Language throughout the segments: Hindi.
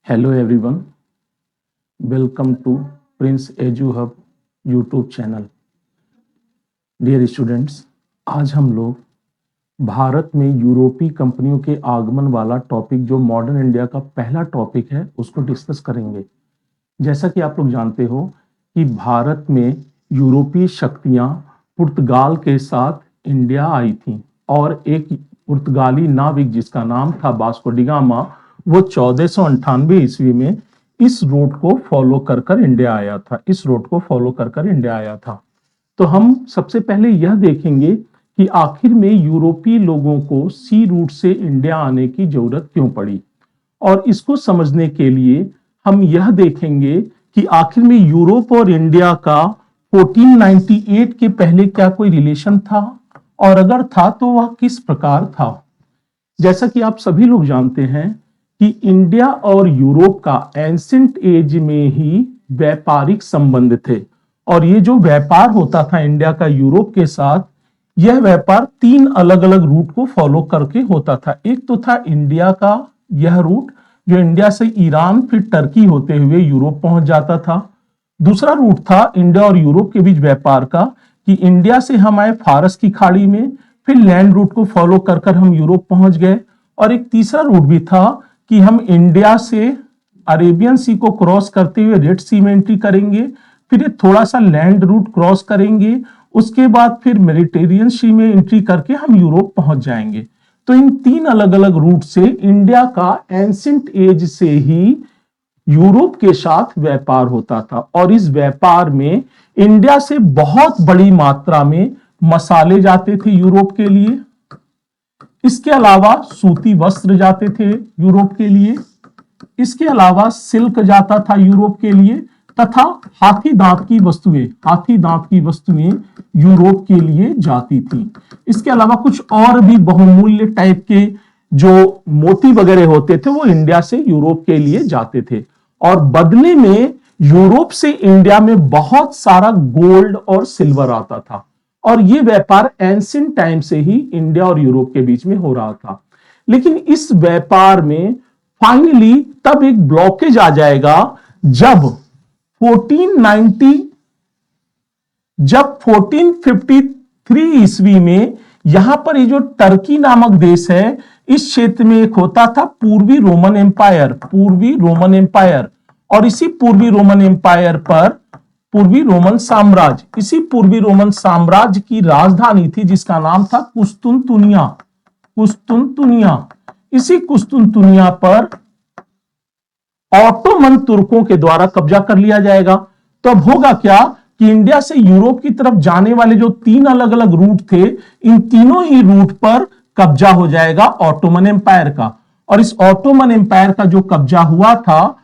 Hello everyone, welcome to Prince Edu Hub YouTube channel. Dear students, आज हम लोग भारत में यूरोपीय कंपनियों के आगमन वाला टॉपिक जो मॉडर्न इंडिया का पहला टॉपिक है उसको डिस्कस करेंगे। जैसा कि आप लोग जानते हो कि भारत में यूरोपीय शक्तियां पुर्तगाल के साथ इंडिया आई थी और एक पुर्तगाली नाविक जिसका नाम था वास्को डी गामा, वो 1498 ईस्वी में इस रूट को फॉलो कर इंडिया आया था। तो हम सबसे पहले यह देखेंगे कि आखिर में यूरोपीय लोगों को सी रूट से इंडिया आने की जरूरत क्यों पड़ी, और इसको समझने के लिए हम यह देखेंगे कि आखिर में यूरोप और इंडिया का 1498 के पहले क्या कोई रिलेशन था, और अगर था तो वह किस प्रकार था। जैसा कि आप सभी लोग जानते हैं कि इंडिया और यूरोप का एंशिएंट एज में ही व्यापारिक संबंध थे, और ये जो व्यापार होता था इंडिया का यूरोप के साथ, यह व्यापार 3 अलग अलग रूट को फॉलो करके होता था। एक तो था इंडिया का यह रूट जो इंडिया से ईरान फिर टर्की होते हुए यूरोप पहुंच जाता था। दूसरा रूट था इंडिया और यूरोप के बीच व्यापार का कि इंडिया से हम आए फारस की खाड़ी में, फिर लैंड रूट को फॉलो कर हम यूरोप पहुंच गए। और एक तीसरा रूट भी था कि हम इंडिया से अरेबियन सी को क्रॉस करते हुए रेड सी में एंट्री करेंगे, फिर ये थोड़ा सा लैंड रूट क्रॉस करेंगे, उसके बाद फिर मेडिटेरियन सी में एंट्री करके हम यूरोप पहुंच जाएंगे। तो इन 3 अलग अलग रूट से इंडिया का एंशिएंट एज से ही यूरोप के साथ व्यापार होता था, और इस व्यापार में इंडिया से बहुत बड़ी मात्रा में मसाले जाते थे यूरोप के लिए। इसके अलावा सूती वस्त्र जाते थे यूरोप के लिए, इसके अलावा सिल्क जाता था यूरोप के लिए, तथा हाथी दांत की वस्तुएं यूरोप के लिए जाती थी। इसके अलावा कुछ और भी बहुमूल्य टाइप के जो मोती वगैरह होते थे वो इंडिया से यूरोप के लिए जाते थे, और बदले में यूरोप से इंडिया में बहुत सारा गोल्ड और सिल्वर आता था। और ये व्यापार एंशिएंट टाइम से ही इंडिया और यूरोप के बीच में हो रहा था। लेकिन इस व्यापार में फाइनली तब एक ब्लॉकेज आ जाएगा जब 1453 ईस्वी में यहां पर ये जो टर्की नामक देश है, इस क्षेत्र में एक होता था पूर्वी रोमन एम्पायर, और इसी पूर्वी रोमन एम्पायर पर पूर्वी रोमन साम्राज्य की राजधानी थी जिसका नाम था कुस्तुनतुनिया। इसी कुस्तुनतुनिया पर ऑटोमन तुर्कों के द्वारा कब्जा कर लिया जाएगा। तो अब होगा क्या कि इंडिया से यूरोप की तरफ जाने वाले जो 3 अलग अलग रूट थे, इन तीनों ही रूट पर कब्जा हो जाएगा ऑटोमन एम्पायर का। और इस ऑटोमन एम्पायर का जो कब्जा हुआ था,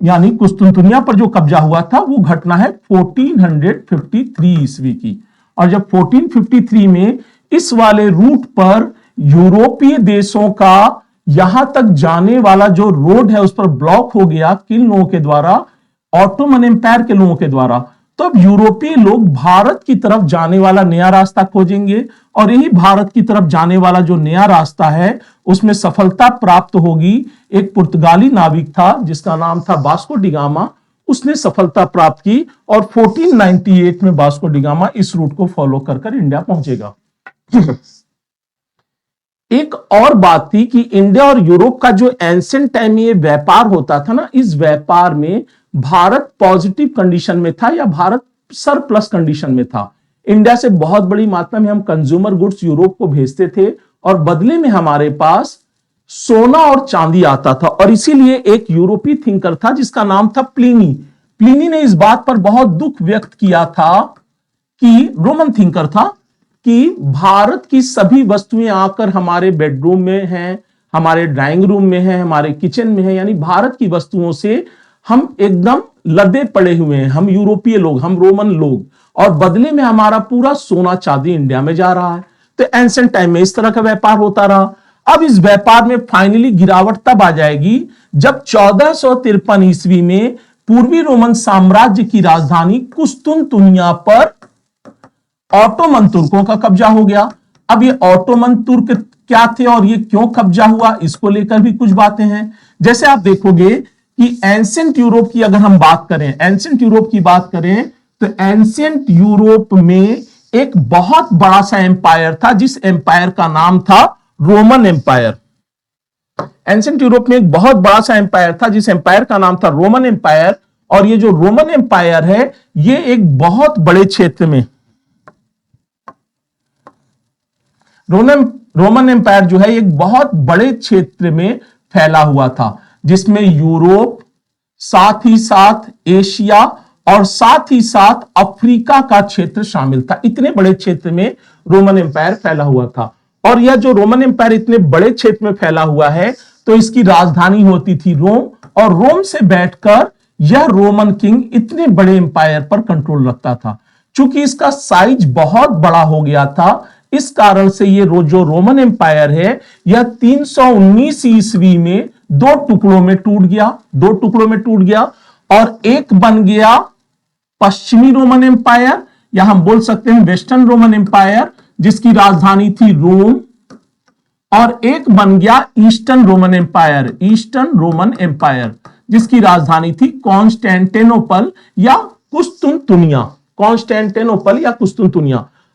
यानी कुस्तुनतुनिया पर जो कब्जा हुआ था, वो घटना है 1453 ईस्वी की। और जब 1453 में इस वाले रूट पर यूरोपीय देशों का यहां तक जाने वाला जो रोड है उस पर ब्लॉक हो गया किन लोगों के द्वारा, ऑटोमन एम्पायर के लोगों के द्वारा, तो अब यूरोपीय लोग भारत की तरफ जाने वाला नया रास्ता खोजेंगे, और यही भारत की तरफ जाने वाला जो नया रास्ता है उसमें सफलता प्राप्त होगी। एक पुर्तगाली नाविक था जिसका नाम था वास्को डी गामा, उसने सफलता प्राप्त की, और 1498 में वास्को डी गामा इस रूट को फॉलो कर इंडिया पहुंचेगा। एक और बात थी कि इंडिया और यूरोप का जो एंशिएंट टाइम में ये व्यापार होता था ना, इस व्यापार में भारत पॉजिटिव कंडीशन में था या भारत सरप्लस कंडीशन में था। इंडिया से बहुत बड़ी मात्रा में हम कंज्यूमर गुड्स यूरोप को भेजते थे, और बदले में हमारे पास सोना और चांदी आता था। और इसीलिए एक यूरोपीय थिंकर था जिसका नाम था प्लिनी ने इस बात पर बहुत दुख व्यक्त किया था कि रोमन थिंकर था कि भारत की सभी वस्तुएं आकर हमारे बेडरूम में हैं, हमारे ड्राइंग रूम में है, हमारे किचन में है, यानी भारत की वस्तुओं से हम एकदम लदे पड़े हुए हैं, हम यूरोपीय लोग, हम रोमन लोग, और बदले में हमारा पूरा सोना चांदी इंडिया में जा रहा है। तो एंशिएंट टाइम में इस तरह का व्यापार होता रहा। अब इस व्यापार में फाइनली गिरावट तब आ जाएगी जब 1453 ईस्वी में पूर्वी रोमन साम्राज्य की राजधानी कुस्तुनतुनिया पर ऑटोमन तुर्कों का कब्जा हो गया। अब ये ऑटोमन तुर्क क्या थे और ये क्यों कब्जा हुआ, इसको लेकर भी कुछ बातें हैं। जैसे आप देखोगे कि एंशिएंट यूरोप की अगर हम बात करें, एंशिएंट यूरोप की बात करें, तो एंशिएंट यूरोप में एक बहुत बड़ा सा एम्पायर था, जिस एम्पायर का नाम था रोमन एम्पायर। एंशिएंट यूरोप में एक बहुत बड़ा सा एम्पायर था, जिस एम्पायर का नाम था रोमन एम्पायर। और ये जो रोमन एम्पायर है, ये एक बहुत बड़े क्षेत्र में, रोमन एम्पायर जो है एक बहुत बड़े क्षेत्र में फैला हुआ था, जिसमें यूरोप, साथ ही साथ एशिया और साथ ही साथ अफ्रीका का क्षेत्र शामिल था। इतने बड़े क्षेत्र में रोमन एम्पायर फैला हुआ था। और यह जो रोमन एम्पायर इतने बड़े क्षेत्र में फैला हुआ है, तो इसकी राजधानी होती थी रोम, और रोम से बैठकर यह रोमन किंग इतने बड़े एम्पायर पर कंट्रोल रखता था। चूंकि इसका साइज बहुत बड़ा हो गया था, इस कारण से ये जो रोमन एम्पायर है, यह 319 ईस्वी में दो टुकड़ों में टूट गया, और एक बन गया पश्चिमी रोमन एम्पायर, या हम बोल सकते हैं वेस्टर्न रोमन एम्पायर, जिसकी राजधानी थी रोम, और एक बन गया ईस्टर्न रोमन एम्पायर, जिसकी राजधानी थी कॉन्स्टेंटिनोपल या कुस्तुनतुनिया।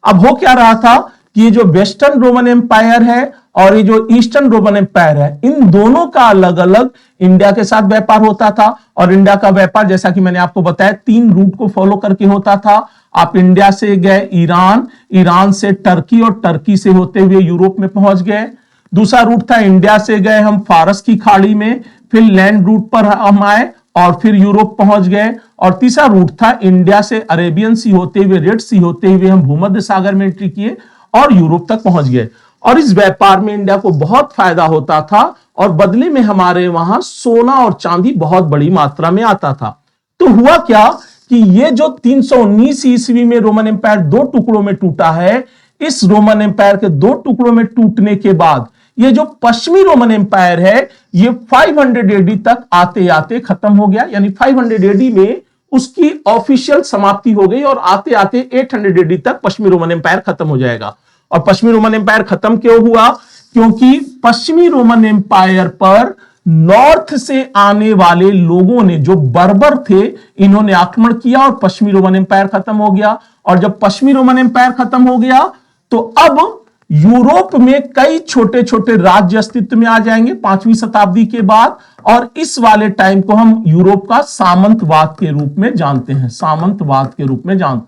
अब हो क्या रहा था कि ये जो वेस्टर्न रोमन एम्पायर है और ये जो ईस्टर्न रोमन एम्पायर है, इन दोनों का अलग अलग इंडिया के साथ व्यापार होता था। और इंडिया का व्यापार, जैसा कि मैंने आपको बताया, 3 रूट को फॉलो करके होता था। आप इंडिया से गए ईरान, ईरान से टर्की, और टर्की से होते हुए यूरोप में पहुंच गए। दूसरा रूट था इंडिया से गए हम फारस की खाड़ी में, फिर लैंड रूट पर हम आए और फिर यूरोप पहुंच गए। और तीसरा रूट था इंडिया से अरेबियन सी होते हुए, रेड सी होते हुए हम भूमध्य सागर में एंट्री किए और यूरोप तक पहुंच गए। और इस व्यापार में इंडिया को बहुत फायदा होता था, और बदले में हमारे वहां सोना और चांदी बहुत बड़ी मात्रा में आता था। तो हुआ क्या कि ये जो 319 ईस्वी में रोमन एम्पायर 2 टुकड़ों में टूटा है, इस रोमन एम्पायर के 2 टुकड़ों में टूटने के बाद ये जो पश्चिमी रोमन एम्पायर है, ये 500 एडी तक आते आते खत्म हो गया। यानी 500 एडी में उसकी ऑफिशियल समाप्ति हो गई, और आते आते 800 एडी तक पश्चिमी रोमन एम्पायर खत्म हो जाएगा। और पश्चिमी रोमन एम्पायर खत्म क्यों हुआ? क्योंकि पश्चिमी रोमन एम्पायर पर नॉर्थ से आने वाले लोगों ने, जो बर्बर थे, इन्होंने आक्रमण किया और पश्चिमी रोमन एम्पायर खत्म हो गया। और जब पश्चिमी रोमन एम्पायर खत्म हो गया, तो अब यूरोप में कई छोटे छोटे राज्य अस्तित्व में आ जाएंगे 5वीं शताब्दी के बाद, और इस वाले टाइम को हम यूरोप का सामंतवाद के रूप में जानते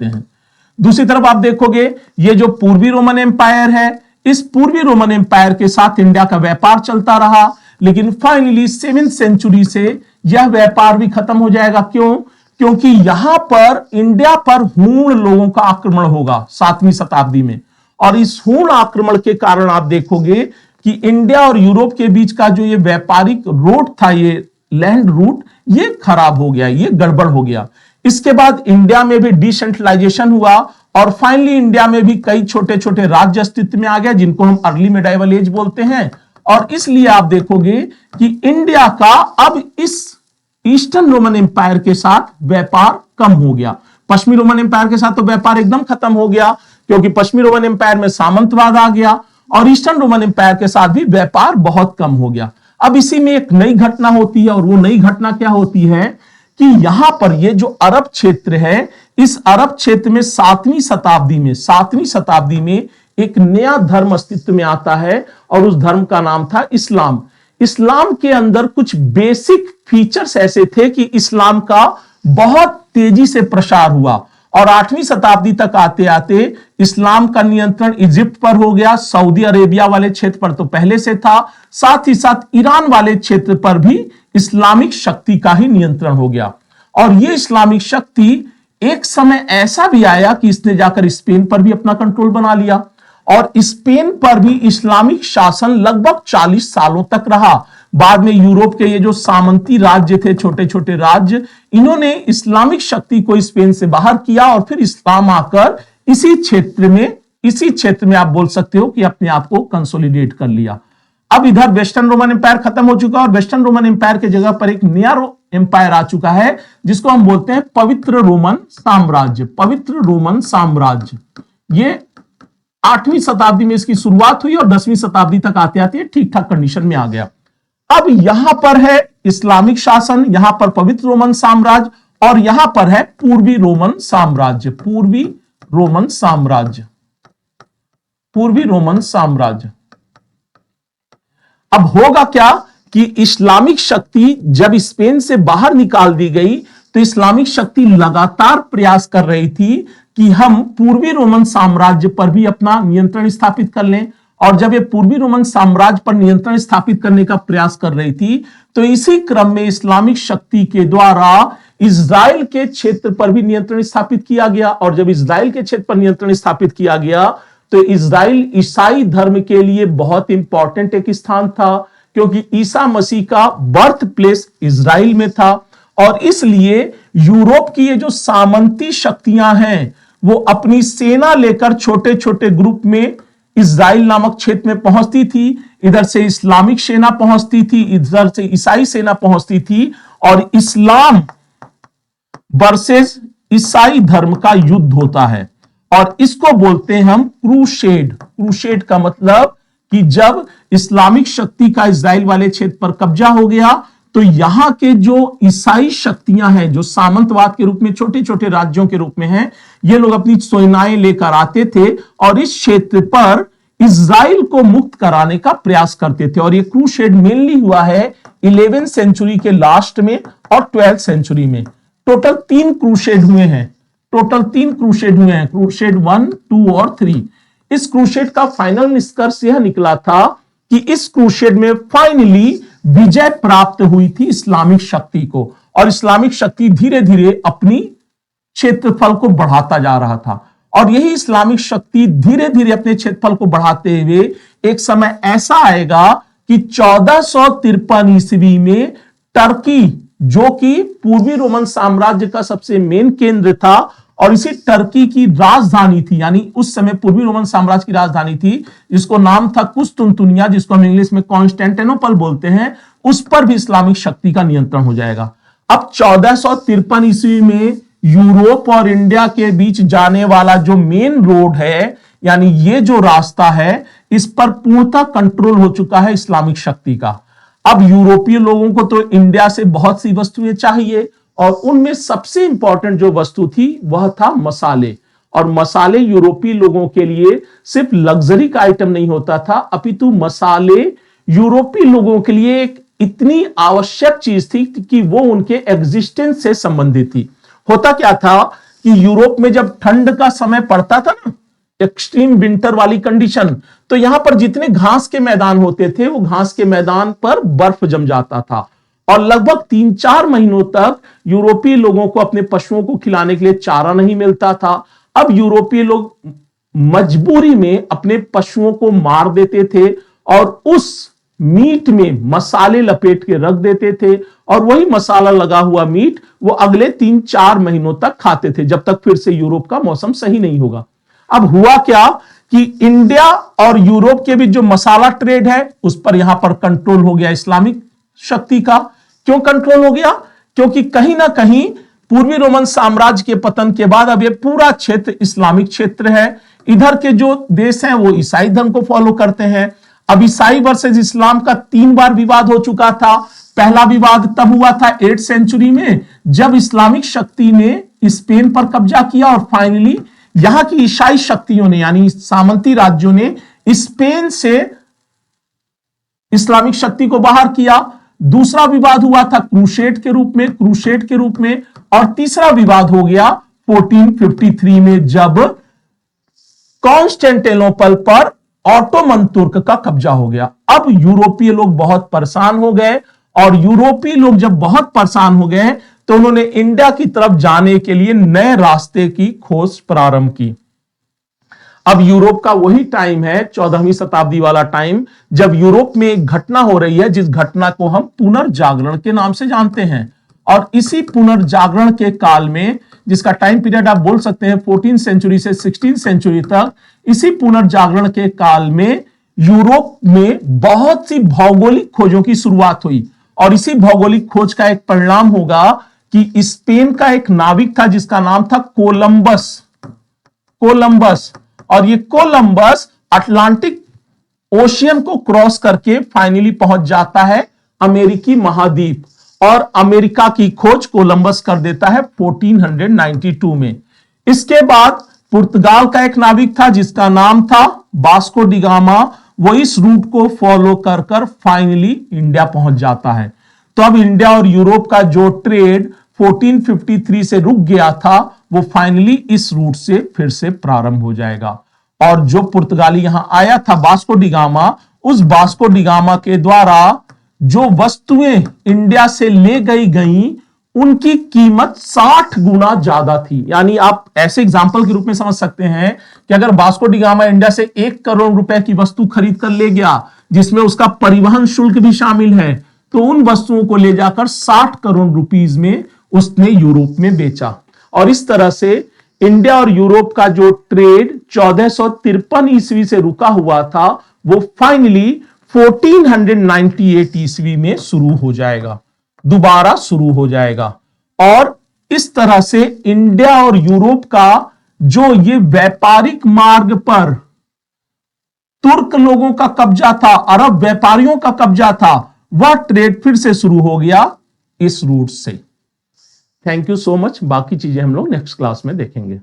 हैं। दूसरी तरफ आप देखोगे, ये जो पूर्वी रोमन एम्पायर है, इस पूर्वी रोमन एम्पायर के साथ इंडिया का व्यापार चलता रहा, लेकिन फाइनली 7वीं सेंचुरी से यह व्यापार भी खत्म हो जाएगा। क्यों? क्योंकि यहां पर इंडिया पर हूण लोगों का आक्रमण होगा 7वीं शताब्दी में, और इस हूण आक्रमण के कारण आप देखोगे कि इंडिया और यूरोप के बीच का जो ये व्यापारिक रोड था, ये लैंड रूट, ये खराब हो गया, ये गड़बड़ हो गया। इसके बाद इंडिया में भी डिसेंट्रलाइजेशन हुआ, और फाइनली इंडिया में भी कई छोटे छोटे राज्य अस्तित्व में आ गए, जिनको हम अर्ली मेडाइवल एज बोलते हैं। और इसलिए आप देखोगे कि इंडिया का अब इस ईस्टर्न रोमन एम्पायर के साथ व्यापार कम हो गया। पश्चिमी रोमन एम्पायर के साथ तो व्यापार एकदम खत्म हो गया, क्योंकि पश्चिमी रोमन एम्पायर में सामंतवाद आ गया, और ईस्टर्न रोमन एम्पायर के साथ भी व्यापार बहुत कम हो गया। अब इसी में एक नई घटना होती है, और वो नई घटना क्या होती है कि यहां पर ये जो अरब क्षेत्र है, इस अरब क्षेत्र में 7वीं शताब्दी में एक नया धर्म अस्तित्व में आता है, और उस धर्म का नाम था इस्लाम। इस्लाम के अंदर कुछ बेसिक फीचर्स ऐसे थे कि इस्लाम का बहुत तेजी से प्रसार हुआ, और 8वीं शताब्दी तक आते आते इस्लाम का नियंत्रण इजिप्ट पर हो गया। सऊदी अरेबिया वाले क्षेत्र पर तो पहले से था, साथ ही साथ ईरान वाले क्षेत्र पर भी इस्लामिक शक्ति का ही नियंत्रण हो गया। और यह इस्लामिक शक्ति एक समय ऐसा भी आया कि इसने जाकर स्पेन पर भी अपना कंट्रोल बना लिया, और स्पेन पर भी इस्लामिक शासन लगभग 40 सालों तक रहा। बाद में यूरोप के ये जो सामंती राज्य थे, छोटे छोटे राज्य, इन्होंने इस्लामिक शक्ति को स्पेन से बाहर किया, और फिर इस्लाम आकर इसी क्षेत्र में आप बोल सकते हो कि अपने आप को कंसोलिडेट कर लिया। अब इधर वेस्टर्न रोमन एम्पायर खत्म हो चुका, और वेस्टर्न रोमन एम्पायर की जगह पर एक नया एम्पायर आ चुका है, जिसको हम बोलते हैं पवित्र रोमन साम्राज्य। ये 8वीं शताब्दी में इसकी शुरुआत हुई, और 10वीं शताब्दी तक आते आते ठीक ठाक कंडीशन में आ गया। अब यहां पर है इस्लामिक शासन, यहां पर पवित्र रोमन साम्राज्य, और यहां पर है पूर्वी रोमन साम्राज्य, पूर्वी रोमन साम्राज्य, पूर्वी रोमन साम्राज्य। अब होगा क्या कि इस्लामिक शक्ति जब स्पेन से बाहर निकाल दी गई तो इस्लामिक शक्ति लगातार प्रयास कर रही थी कि हम पूर्वी रोमन साम्राज्य पर भी अपना नियंत्रण स्थापित कर लें। और जब ये पूर्वी रोमन साम्राज्य पर नियंत्रण स्थापित करने का प्रयास कर रही थी तो इसी क्रम में इस्लामिक शक्ति के द्वारा इजराइल के क्षेत्र पर भी नियंत्रण स्थापित किया गया। और जब इजराइल के क्षेत्र पर नियंत्रण स्थापित किया गया तो इजराइल ईसाई धर्म के लिए बहुत इंपॉर्टेंट एक स्थान था, क्योंकि ईसा मसीह का बर्थ प्लेस इजराइल में था। और इसलिए यूरोप की ये जो सामंती शक्तियां हैं वो अपनी सेना लेकर छोटे छोटे ग्रुप में इजराइल नामक क्षेत्र में पहुंचती थी। इधर से इस्लामिक सेना पहुंचती थी, इधर से ईसाई सेना पहुंचती थी, और इस्लाम वर्सेस ईसाई धर्म का युद्ध होता है। और इसको बोलते हैं हम क्रूसेड। क्रूसेड का मतलब कि जब इस्लामिक शक्ति का इजराइल वाले क्षेत्र पर कब्जा हो गया तो यहां के जो ईसाई शक्तियां हैं, जो सामंतवाद के रूप में छोटे छोटे राज्यों के रूप में हैं, ये लोग अपनी सेनाएं लेकर आते थे और इस क्षेत्र पर इजराइल को मुक्त कराने का प्रयास करते थे। और ये क्रूसेड मेनली हुआ है 11वीं सेंचुरी के लास्ट में और 12th सेंचुरी में। टोटल 3 क्रूसेड हुए हैं, टोटल 3 क्रूसेड हुए हैं, क्रूसेड 1, 2 और 3। इस क्रूसेड का फाइनल निष्कर्ष यह निकला था कि इस क्रूसेड में फाइनली विजय प्राप्त हुई थी इस्लामिक शक्ति को, और इस्लामिक शक्ति धीरे धीरे अपनी क्षेत्रफल को बढ़ाता जा रहा था। और यही इस्लामिक शक्ति धीरे धीरे अपने क्षेत्रफल को बढ़ाते हुए एक समय ऐसा आएगा कि 1453 ईस्वी में टर्की, जो कि पूर्वी रोमन साम्राज्य का सबसे मेन केंद्र था और इसी टर्की की राजधानी थी, यानी उस समय पूर्वी रोमन साम्राज्य की राजधानी थी, जिसको नाम था कुस्तुनतुनिया, जिसको हम इंग्लिश में कॉन्स्टेंटिनोपल बोलते हैं, उस पर भी इस्लामिक शक्ति का नियंत्रण हो जाएगा। अब 1453 ईस्वी में यूरोप और इंडिया के बीच जाने वाला जो मेन रोड है, यानी ये जो रास्ता है, इस पर पूर्णतः कंट्रोल हो चुका है इस्लामिक शक्ति का। अब यूरोपीय लोगों को तो इंडिया से बहुत सी वस्तुएं चाहिए, और उनमें सबसे इंपॉर्टेंट जो वस्तु थी वह था मसाले। और मसाले यूरोपीय लोगों के लिए सिर्फ लग्जरी का आइटम नहीं होता था, अपितु मसाले यूरोपीय लोगों के लिए एक इतनी आवश्यक चीज थी कि वो उनके एग्जिस्टेंस से संबंधित थी। होता क्या था कि यूरोप में जब ठंड का समय पड़ता था ना, एक्सट्रीम विंटर वाली कंडीशन, तो यहां पर जितने घास के मैदान होते थे वो घास के मैदान पर बर्फ जम जाता था, और लगभग 3-4 महीनों तक यूरोपीय लोगों को अपने पशुओं को खिलाने के लिए चारा नहीं मिलता था। अब यूरोपीय लोग मजबूरी में अपने पशुओं को मार देते थे और उस मीट में मसाले लपेट के रख देते थे, और वही मसाला लगा हुआ मीट वो अगले 3-4 महीनों तक खाते थे, जब तक फिर से यूरोप का मौसम सही नहीं होगा। अब हुआ क्या कि इंडिया और यूरोप के बीच जो मसाला ट्रेड है उस पर यहां पर कंट्रोल हो गया इस्लामिक शक्ति का। क्यों कंट्रोल हो गया? क्योंकि कहीं ना कहीं पूर्वी रोमन साम्राज्य के पतन के बाद अब ये पूरा क्षेत्र इस्लामिक क्षेत्र है। इधर के जो देश हैं वो ईसाई धर्म को फॉलो करते हैं। अब ईसाई वर्सेस इस्लाम का 3 बार विवाद हो चुका था। पहला विवाद तब हुआ था 8th सेंचुरी में, जब इस्लामिक शक्ति ने स्पेन पर कब्जा किया और फाइनली यहां की ईसाई शक्तियों ने, यानी सामंती राज्यों ने स्पेन से इस्लामिक शक्ति को बाहर किया। दूसरा विवाद हुआ था क्रूसेड के रूप में, और तीसरा विवाद हो गया 1453 में, जब कॉन्स्टेंटिनोपल पर ऑटोमन तुर्क का कब्जा हो गया। अब यूरोपीय लोग बहुत परेशान हो गए, और यूरोपीय लोग जब बहुत परेशान हो गए तो उन्होंने इंडिया की तरफ जाने के लिए नए रास्ते की खोज प्रारंभ की। अब यूरोप का वही टाइम है, 14वीं शताब्दी वाला टाइम, जब यूरोप में एक घटना हो रही है जिस घटना को हम पुनर्जागरण के नाम से जानते हैं। और इसी पुनर्जागरण के काल में, जिसका टाइम पीरियड आप बोल सकते हैं 14th सेंचुरी से 16th सेंचुरी तक, इसी पुनर्जागरण के काल में यूरोप में बहुत सी भौगोलिक खोजों की शुरुआत हुई। और इसी भौगोलिक खोज का एक परिणाम होगा कि स्पेन का एक नाविक था जिसका नाम था कोलंबस, और ये कोलंबस अटलांटिक ओशियन को क्रॉस करके फाइनली पहुंच जाता है अमेरिकी महाद्वीप और अमेरिका की खोज कोलंबस कर देता है 1492 में। इसके बाद पुर्तगाल का एक नाविक था जिसका नाम था वास्को डी गामा, वो इस रूट को फॉलो कर कर फाइनली इंडिया पहुंच जाता है। तो अब इंडिया और यूरोप का जो ट्रेड 1453 से रुक गया था वो फाइनली इस रूट से फिर से प्रारंभ हो जाएगा। और जो पुर्तगाली यहां आया था वास्को डी गामा, उस वास्को डी गामा के द्वारा जो वस्तुएं इंडिया से ले गई उनकी कीमत 60 गुना ज्यादा थी। यानी आप ऐसे एग्जांपल के रूप में समझ सकते हैं कि अगर वास्को डी गामा इंडिया से 1 करोड़ रुपए की वस्तु खरीद कर ले गया जिसमें उसका परिवहन शुल्क भी शामिल है, तो उन वस्तुओं को ले जाकर 60 करोड़ रुपीस में उसने यूरोप में बेचा। और इस तरह से इंडिया और यूरोप का जो ट्रेड 1453 ईस्वी से रुका हुआ था वो फाइनली 1498 ईस्वी में शुरू हो जाएगा, दोबारा शुरू हो जाएगा। और इस तरह से इंडिया और यूरोप का जो ये व्यापारिक मार्ग पर तुर्क लोगों का कब्जा था, अरब व्यापारियों का कब्जा था, वह ट्रेड फिर से शुरू हो गया इस रूट से। Thank you so much. बाकी चीजें हम लोग नेक्स्ट क्लास में देखेंगे।